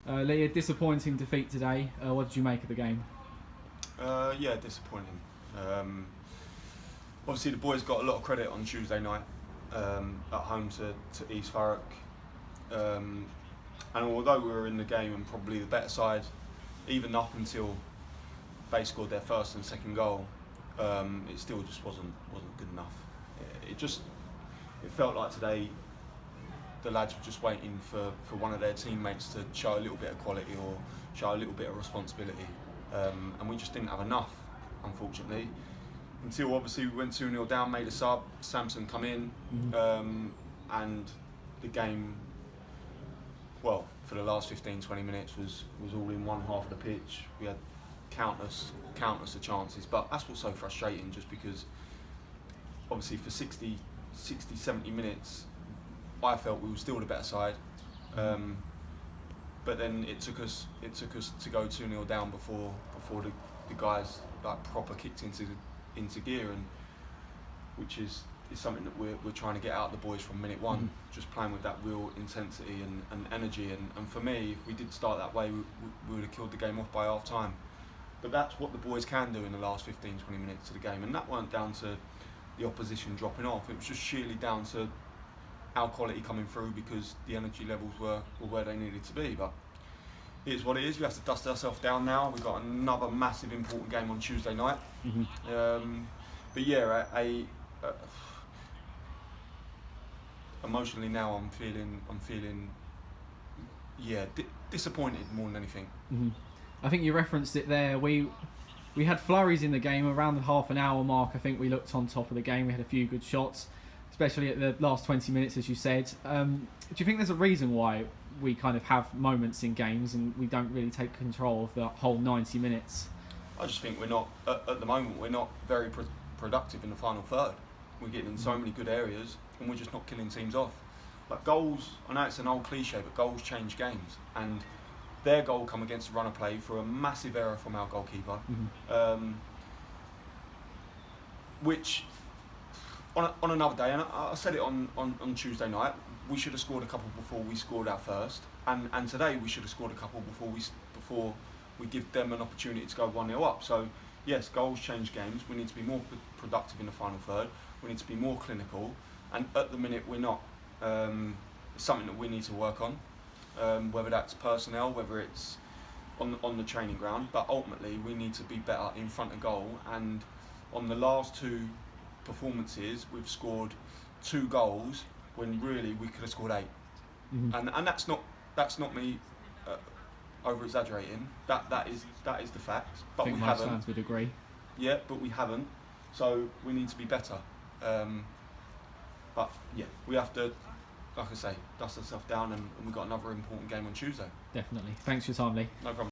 Lee, a disappointing defeat today. What did you make of the game? Yeah, disappointing. Obviously, the boys got a lot of credit on Tuesday night at home to East Thurrock. And although we were in the game and probably the better side, even up until they scored their first and second goal, it still just wasn't good enough. It felt like today the lads were just waiting for one of their teammates to show a little bit of quality or show a little bit of responsibility, and we just didn't have enough, unfortunately. Until obviously we went 2-0 down, made a sub, Samson come in, and the game, well, for the last 15-20 minutes was all in one half of the pitch. We had countless of chances, but that's what's so frustrating, just because obviously for 60, 70 minutes I felt we were still the better side, but then it took us to go 2-0 down before the guys like proper kicked into gear, and which is something that we're trying to get out of the boys from minute one, just playing with that real intensity and energy, and for me, if we did start that way, we would have killed the game off by half time. But that's what the boys can do in the last 15-20 minutes of the game, and that weren't down to the opposition dropping off. It was just sheerly down to our quality coming through, because the energy levels were where they needed to be. But it is what it is. We have to dust ourselves down now. We've got another massive important game on Tuesday night. But yeah, emotionally now I'm feeling disappointed more than anything. I think you referenced it there. We had flurries in the game around the half an hour mark. I think we looked on top of the game. We had a few good shots, especially at the last 20 minutes, as you said. Do you think there's a reason why we kind of have moments in games and we don't really take control of the whole 90 minutes? I just think we're not, at the moment, we're not very productive in the final third. We're getting in so many good areas and we're just not killing teams off. Like goals, I know it's an old cliche, but goals change games. And their goal come against a runner play for a massive error from our goalkeeper, which on another day, and I said it on Tuesday night, we should have scored a couple before we scored our first, and today we should have scored a couple before we give them an opportunity to go 1-0 up. So yes, goals change games. We need to be more productive in the final third. We need to be more clinical, and at the minute we're not. It's something that we need to work on, whether that's personnel, whether it's on the training ground, but ultimately we need to be better in front of goal. And on the last two performances, we've scored 2 goals when really we could have scored 8, and that's not me over exaggerating. That is the fact. But I think we most haven't. fans would agree. Yeah, but we haven't. So we need to be better. But yeah, we have to, like I say, dust ourselves down, and we've got another important game on Tuesday. Definitely. Thanks for your time, Lee. No problem.